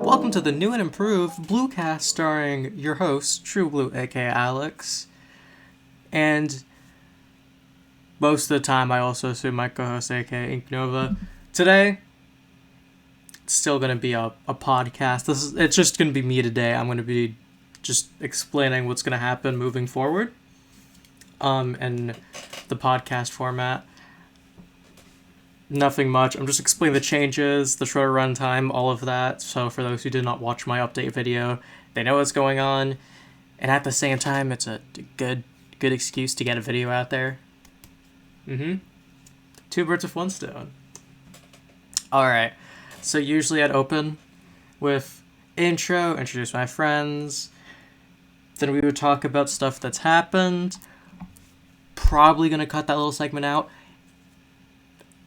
Welcome to the new and improved Bluecast starring your host, True Blue, aka Alex. And most of the time I also assume my co-host, aka Ink Nova. Today, it's still going to be a podcast. It's just going to be me today. I'm going to be just explaining what's going to happen moving forward. And the podcast format. Nothing much. I'm just explaining the changes, the shorter runtime, all of that. So for those who did not watch my update video, they know what's going on. And at the same time, it's a good excuse to get a video out there. Two birds with one stone. Alright. So usually I'd open with intro, introduce my friends. Then we would talk about stuff that's happened. Probably going to cut that little segment out.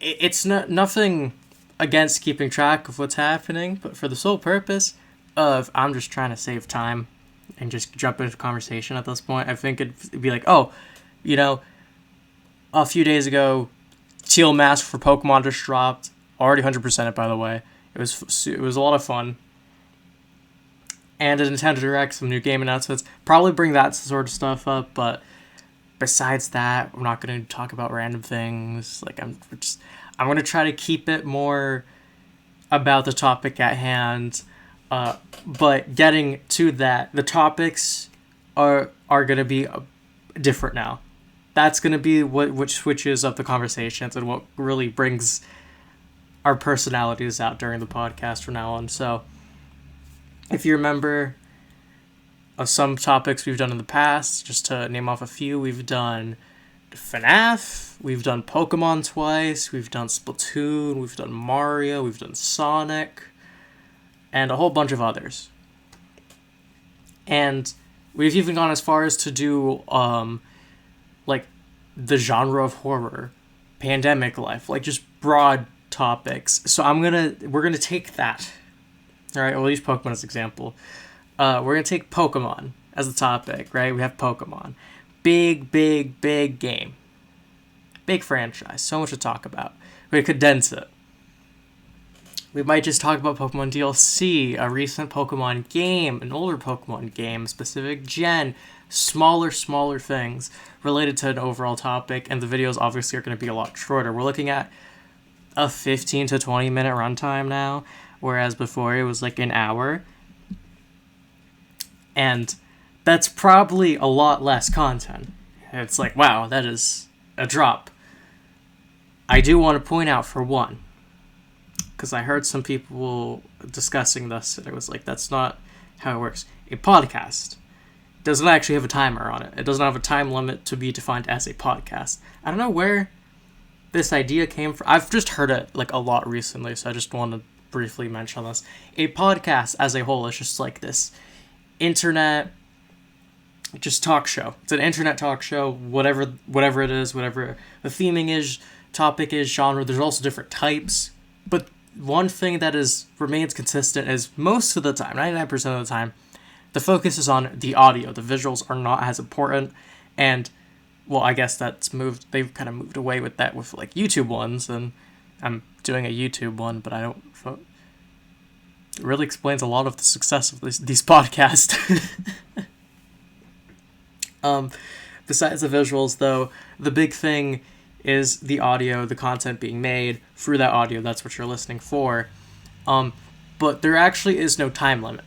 It's nothing against keeping track of what's happening, but for the sole purpose of I'm just trying to save time and just jump into conversation at this point. I think it'd be like, a few days ago, Teal Mask for Pokemon just dropped. Already 100% it, by the way. It was a lot of fun. And a Nintendo Direct, some new game announcements. Probably bring that sort of stuff up, but besides that, I'm not going to talk about random things. I'm going to try to keep it more about the topic at hand. But getting to that, the topics are going to be different now. That's going to be which switches up the conversations and what really brings our personalities out during the podcast from now on. So, if you remember some topics we've done in the past, just to name off a few, we've done FNAF, we've done Pokemon twice, we've done Splatoon, we've done Mario, we've done Sonic, and a whole bunch of others. And we've even gone as far as to do, the genre of horror, pandemic life, just broad topics. So we're gonna take that. Alright, we'll use Pokemon as an example. We're going to take Pokemon as the topic, right? We have Pokemon. Big game. Big franchise. So much to talk about. We condense it. We might just talk about Pokemon DLC, a recent Pokemon game, an older Pokemon game, specific gen, smaller things related to an overall topic, and the videos obviously are going to be a lot shorter. We're looking at a 15 to 20 minute runtime now, whereas before it was an hour. And that's probably a lot less content. It's wow, that is a drop. I do want to point out, for one, because I heard some people discussing this, and it was that's not how it works. A podcast doesn't actually have a timer on it. It doesn't have a time limit to be defined as a podcast. I don't know where this idea came from. I've just heard it a lot recently, so I just want to briefly mention this. A podcast as a whole is just this internet just talk show. It's an internet talk show, whatever it is, whatever the theming is, topic is, genre. There's also different types, but one thing that remains consistent is most of the time, 99% of the time, the focus is on the audio. The visuals are not as important, and I guess that's moved. They've kind of moved away with that with YouTube ones, and I'm doing a YouTube one, but I don't. It really explains a lot of the success of these podcasts. Besides the visuals, though, the big thing is the audio, the content being made through that audio. That's what you're listening for. But there actually is no time limit.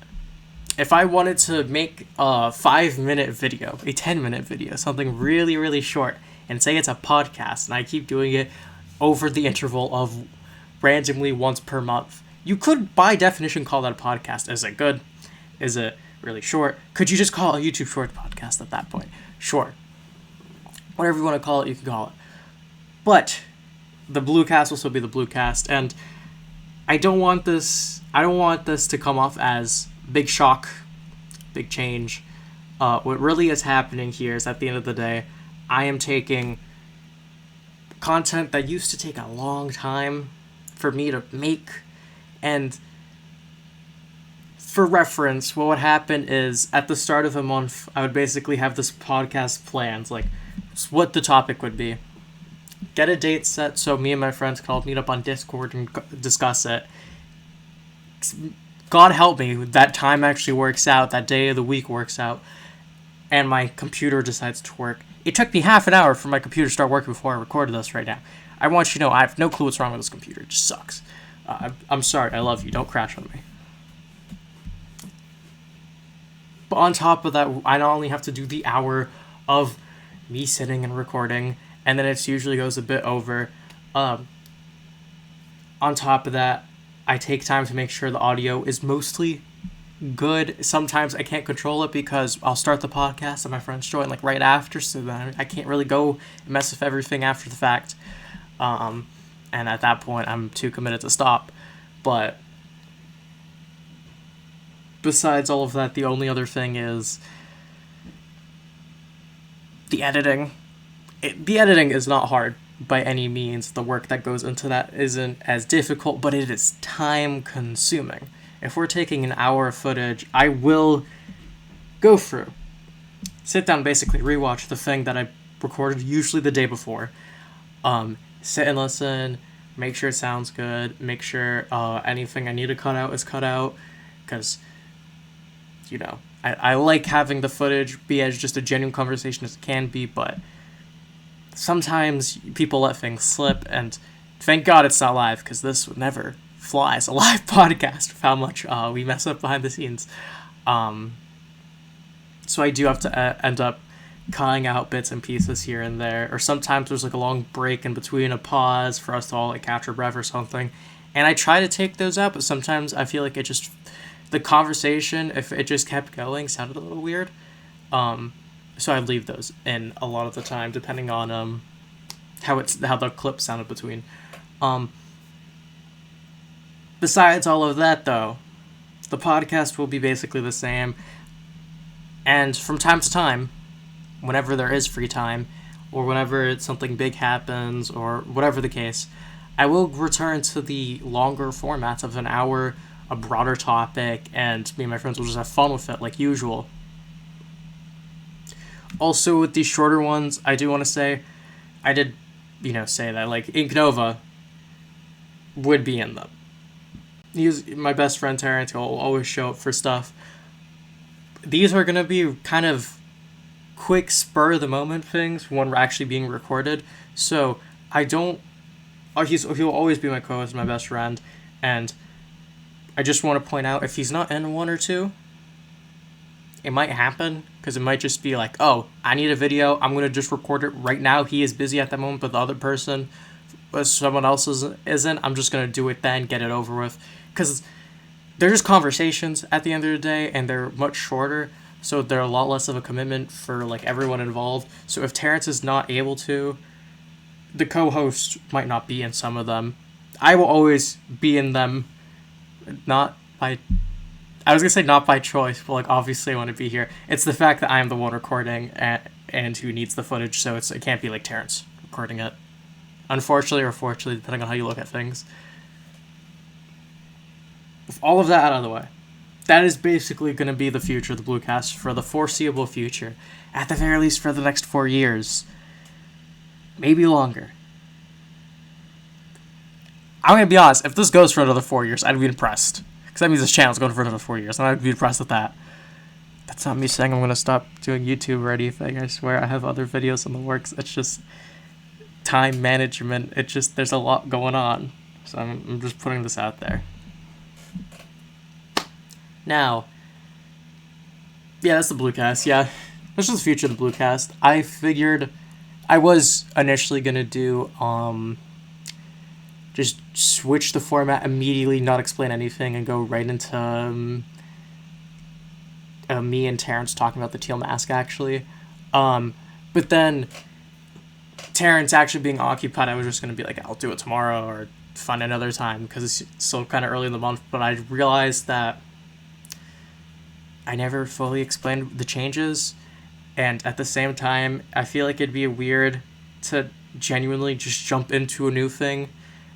If I wanted to make a 5-minute video, a 10-minute video, something really, really short, and say it's a podcast, and I keep doing it over the interval of randomly once per month, you could, by definition, call that a podcast. Is it good? Is it really short? Could you just call it a YouTube short podcast at that point? Sure. Whatever you want to call it, you can call it. But the Bluecast will still be the Bluecast, and I don't want this to come off as big shock, big change. What really is happening here is, at the end of the day, I am taking content that used to take a long time for me to make. And for reference, what would happen is, at the start of a month, I would basically have this podcast planned, what the topic would be. Get a date set so me and my friends could all meet up on Discord and discuss it. God help me, that time actually works out, that day of the week works out, and my computer decides to work. It took me half an hour for my computer to start working before I recorded this right now. I want you to know I have no clue what's wrong with this computer. It just sucks. I'm sorry. I love you. Don't crash on me. But on top of that, I not only have to do the hour of me sitting and recording, and then it usually goes a bit over. On top of that, I take time to make sure the audio is mostly good. Sometimes I can't control it because I'll start the podcast and my friends join like right after, so then I can't really go mess with everything after the fact. And at that point, I'm too committed to stop. But besides all of that, the only other thing is the editing. The editing is not hard by any means. The work that goes into that isn't as difficult, but it is time consuming. If we're taking an hour of footage, I will go through, sit down, basically rewatch the thing that I recorded usually the day before, sit and listen, make sure it sounds good, make sure anything I need to cut out is cut out, because, you know, I like having the footage be as just a genuine conversation as it can be, but sometimes people let things slip, and thank God it's not live, because this would never fly as a live podcast with how much we mess up behind the scenes. So I do have to end up cutting out bits and pieces here and there, or sometimes there's like a long break in between, a pause for us to all like catch our breath or something, and I try to take those out, but sometimes I feel like it just, the conversation, if it just kept going, sounded a little weird. So I'd leave those in a lot of the time, depending on how the clip sounded between. Besides all of that, though, the podcast will be basically the same, and from time to time, whenever there is free time, or whenever something big happens, or whatever the case, I will return to the longer formats of an hour, a broader topic, and me and my friends will just have fun with it like usual. Also, with these shorter ones, I do want to say, I did, say that, like, Ink Nova would be in them. He's my best friend, Terrence, will always show up for stuff. These are going to be kind of quick, spur-of-the-moment things when we're actually being recorded, so he'll always be my co-host, my best friend, and I just want to point out, if he's not in one or two, it might happen, because it might just be like, oh, I need a video, I'm going to just record it right now. He is busy at that moment, but the other person, but someone else isn't, I'm just going to do it then, get it over with. Because they're just conversations at the end of the day, and they're much shorter, so they're a lot less of a commitment for like everyone involved. So if Terrence is not able to, the co-host might not be in some of them. I will always be in them, not by choice, but like obviously I want to be here. It's the fact that I am the one recording and who needs the footage, so it can't be like Terrence recording it. Unfortunately or fortunately, depending on how you look at things. With all of that out of the way, that is basically going to be the future of the Bluecast for the foreseeable future. At the very least for the next 4 years. Maybe longer. I'm going to be honest, if this goes for another 4 years, I'd be impressed. Because that means this channel's going for another 4 years, and I'd be impressed with that. That's not me saying I'm going to stop doing YouTube or anything. I swear I have other videos in the works. It's just time management. There's a lot going on. So I'm just putting this out there. Now, yeah, that's the Bluecast. Yeah, this is the future of the Bluecast. I figured I was initially going to do, just switch the format immediately, not explain anything, and go right into me and Terrence talking about the teal mask, actually. But then Terrence actually being occupied, I was just going to be like, I'll do it tomorrow or find another time, because it's still kind of early in the month. But I realized that I never fully explained the changes, and at the same time, I feel like it'd be weird to genuinely just jump into a new thing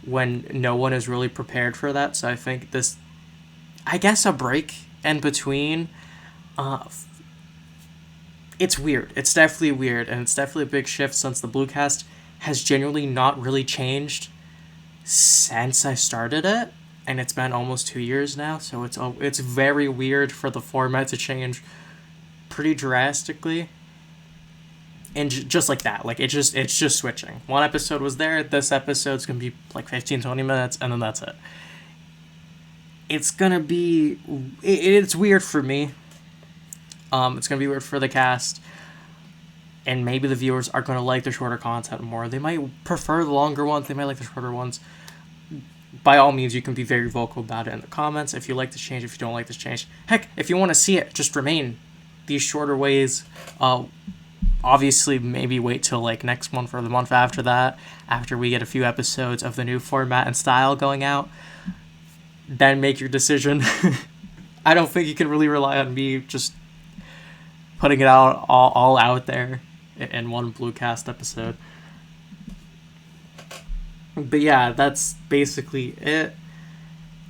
when no one is really prepared for that. So I think a break in between, it's weird. It's definitely weird, and it's definitely a big shift since the Bluecast has genuinely not really changed since I started it. and it's been almost 2 years now, so it's very weird for the format to change pretty drastically. And just like that, like it's just switching. One episode was there, this episode's gonna be like 15-20 minutes, and then that's it. It's gonna be it's weird for me. It's gonna be weird for the cast, and maybe the viewers are gonna like the shorter content more. They might prefer the longer ones, they might like the shorter ones. By all means, you can be very vocal about it in the comments if you like this change, if you don't like this change. Heck, if you want to see it just remain these shorter ways, obviously maybe wait till like next month or the month after that, after we get a few episodes of the new format and style going out, then make your decision. I don't think you can really rely on me just putting it out all out there in one Bluecast episode. But yeah, that's basically it.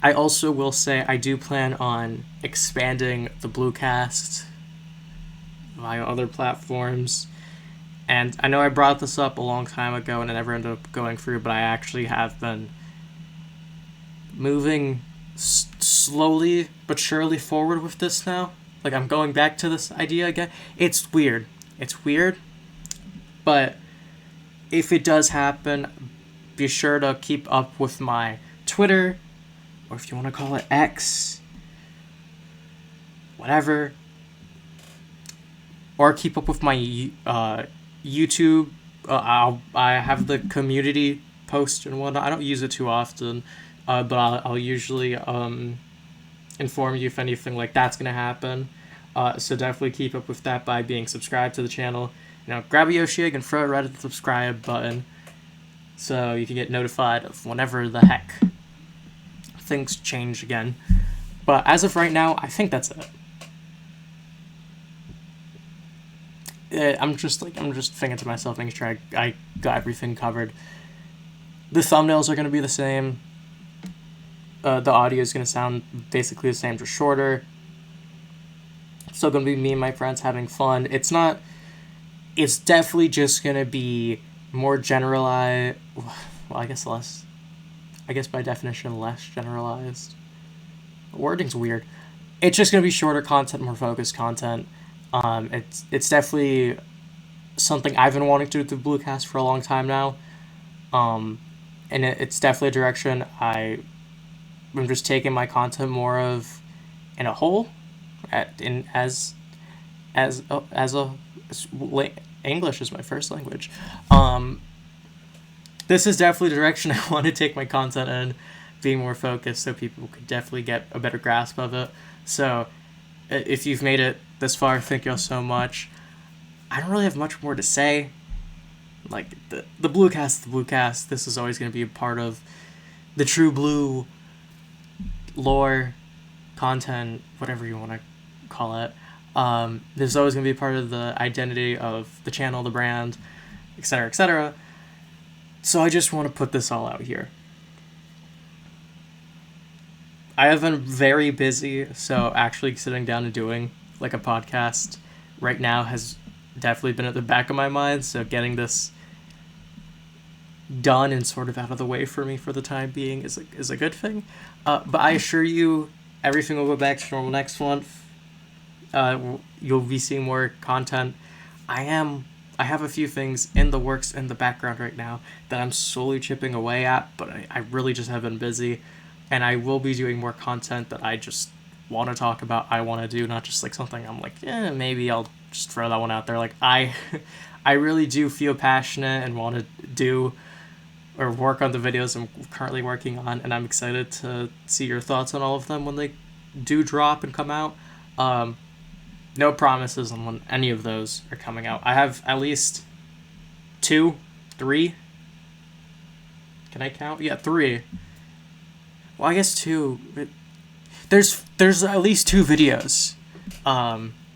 I also will say I do plan on expanding the Bluecast via other platforms. And I know I brought this up a long time ago and I never ended up going through, but I actually have been moving slowly but surely forward with this now. Like, I'm going back to this idea again. It's weird. But if it does happen, be sure to keep up with my Twitter, or if you want to call it X, whatever. Or keep up with my YouTube. I have the community post and whatnot. I don't use it too often, but I'll usually inform you if anything like that's going to happen. So definitely keep up with that by being subscribed to the channel. Grab a Yoshi egg and throw it right at the subscribe button so you can get notified of whenever the heck things change again. But as of right now, I think that's it. I'm just thinking to myself, making sure I got everything covered. The thumbnails are going to be the same. The audio is going to sound basically the same, just shorter. Still going to be me and my friends having fun. It's definitely just going to be more generalized. Well, I guess by definition, less generalized. Wording's weird. It's just going to be shorter content, more focused content. It's definitely something I've been wanting to do with the Bluecast for a long time now. And it's definitely a direction I'm just taking my content more of in a whole, as English is my first language. This is definitely the direction I want to take my content in, being more focused so people could definitely get a better grasp of it. So if you've made it this far, thank you all so much. I don't really have much more to say. Like, the Bluecast, this is always going to be a part of the True Blue lore, content, whatever you want to call it. This is always going to be a part of the identity of the channel, the brand, etc., etc. So I just want to put this all out here. I have been very busy, so actually sitting down and doing like a podcast right now has definitely been at the back of my mind, so getting this done and sort of out of the way for me for the time being is a good thing. But I assure you, everything will go back to normal next month. You'll be seeing more content. I have a few things in the works in the background right now that I'm slowly chipping away at, but I really just have been busy, and I will be doing more content that I just want to talk about, I want to do, not just like something I'm like, maybe I'll just throw that one out there. Like, I really do feel passionate and want to do or work on the videos I'm currently working on, and I'm excited to see your thoughts on all of them when they do drop and come out. No promises on when any of those are coming out. I have at least 2, 3. Can I count? Yeah, 3. Well, I guess 2. There's at least 2 videos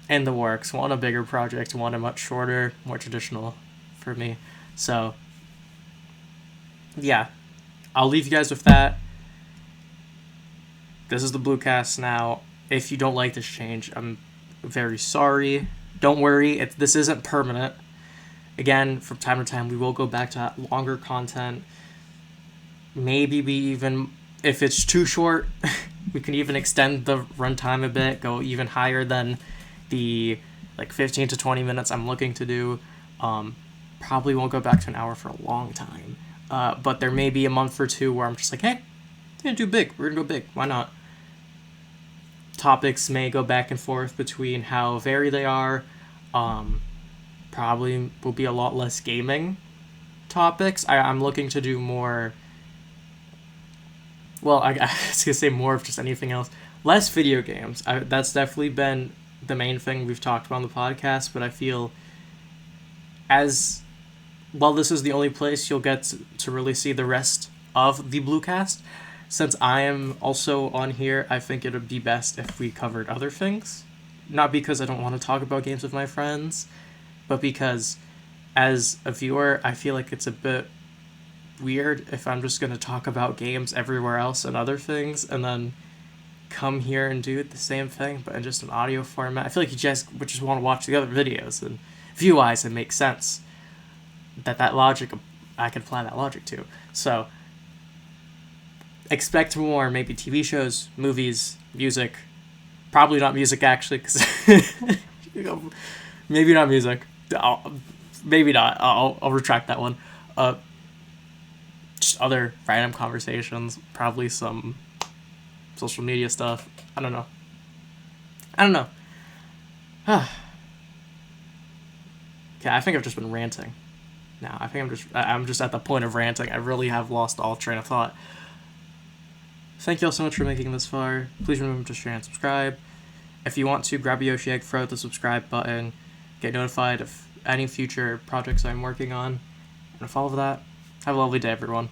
in the works. One a bigger project, one a much shorter, more traditional for me. So, yeah. I'll leave you guys with that. This is the Bluecast now. If you don't like this change, I'm very sorry. Don't worry, this isn't permanent. Again, from time to time, we will go back to longer content. Maybe be even If it's too short, we can even extend the runtime a bit, go even higher than the 15 to 20 minutes I'm looking to do. Probably won't go back to an hour for a long time. But there may be a month or two where I'm just like, hey, we're going to do big. We're going to go big. Why not? Topics may go back and forth between how varied they are. Probably will be a lot less gaming topics. I'm looking to do more... Well, I was going to say more of just anything else. Less video games. That's definitely been the main thing we've talked about on the podcast, but I feel while this is the only place you'll get to really see the rest of the Bluecast, since I am also on here, I think it would be best if we covered other things. Not because I don't want to talk about games with my friends, but because as a viewer, I feel like it's a bit weird if I'm just going to talk about games everywhere else and other things, and then come here and do the same thing, but in just an audio format. I feel like you just would just want to watch the other videos, and view-wise, it makes sense that logic, I can apply that logic to. So, expect more, maybe TV shows, movies, music. Probably not music, actually, because maybe not music. Maybe not. I'll retract that one. Just other random conversations, probably some social media stuff. I don't know. Okay, I think I've just been ranting. Now, I think I'm just at the point of ranting. I really have lost all train of thought. Thank you all so much for making it this far. Please remember to share and subscribe. If you want to, grab a Yoshi egg, throw out the subscribe button, get notified of any future projects I'm working on, and if all of that, have a lovely day, everyone.